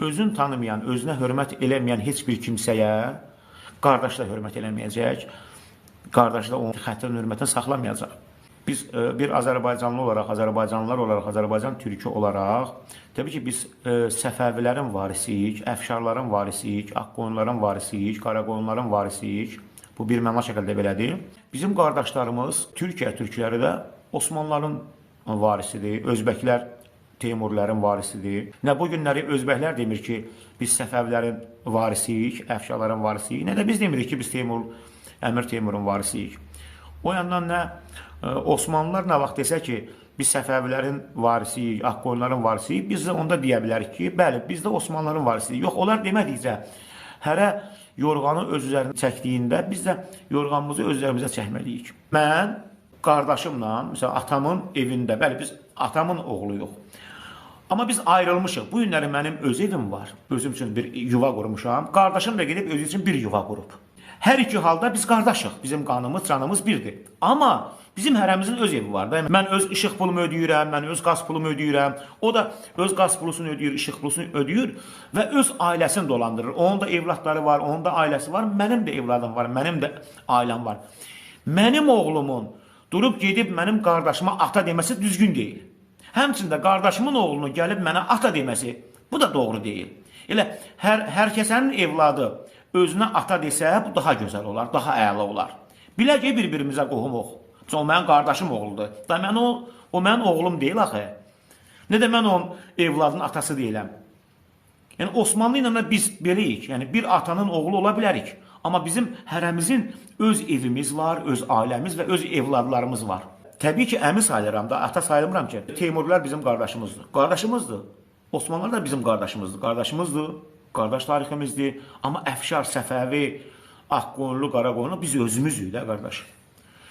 Özün tanımayan, özünə hörmət eləməyən heç bir kimsəyə qardaş da hörmət eləməyəcək, qardaş da onun xətrin hörmətini saxlamayacaq. Biz bir Azərbaycanlı olaraq, Azərbaycanlılar olaraq, Azərbaycan türkü olaraq, təbii ki, biz Səfəvilərin varisiyik, Əfşarların varisiyik, Ağqoyunların varisiyik, Qaraqoyunların varisiyik. Bu bir məna şəkildə belədir. Bizim qardaşlarımız, Türkiyə türkləri də Osmanlıların varisidir, Özbəklər Teymurlərin varisidir. Nə bu günləri Özbəklər demir ki, biz Səfəvilərin varisiyik, Əfşarların varisiyik, nə də biz demirik ki, biz Əmir Teymurun varisiyik. O yandan nə Osmanlılar nə vaxt desə ki, biz Səfəvilərin varisiyik, Ağqoyunların varisiyik, biz də onda deyə bilərik ki, bəli, biz də Osmanlıların varisiyik. Yox, onlar demədikcə, hərə yorğanı öz üzərində çəkdiyində, biz də yorğanımızı öz üzərimizə çəkməliyik. Mən qardaşımla, məsələn, atamın evində, bəli, biz atamın oğluyuq. Amma biz ayrılmışıq. Bu günləri mənim öz evim var. Özüm üçün bir yuva qurmuşam. Qardaşım da gedib özü üçün bir yuva qurub. Hər iki halda biz qardaşıq. Bizim qanımız, canımız birdir. Amma bizim hərəmizin öz evi var da. Mən öz işıq pulumu ödəyirəm, mən öz qaz pulumu ödəyirəm. O da öz qaz pulusunu ödəyir, işıq pulusunu ödəyir və öz ailəsini dolandırır. Onun da evlatları var, onun da ailəsi var, mənim də evladım var, mənim də ailəm var. Mənim oğlumun durub gedib mənim qardaşıma ata deməsi düzgün deyil. Həmçində qardaşımın oğlunu gəlib mənə ata deməsi, bu da doğru deyil. Elə hər kəsənin evladı özünə ata desə, bu daha gözəl olar, daha əla olar. Bilək ki, bir-birimizə qohumuq. O mənim qardaşım oğludur. Da o mənim oğlum deyil axı. Nə də mən onun evladının atası deyiləm. Yəni, Osmanlı ilə biz beləyik. Yəni, bir atanın oğlu ola bilərik. Amma bizim hərəmizin öz evimiz var, öz ailəmiz və öz evladlarımız var. Təbii ki, əmi sayılıram da, ata sayılmıram ki. Teymurlar bizim qardaşımızdır. Qardaşımızdır. Osmanlılar da bizim qardaşımızdır. Qardaşımızdır. Qardaş tariximizdir. Amma Əfşar, Səfəvi, Ağqoyunlu, Qaraqoyunlu biz özümüzük də qardaş.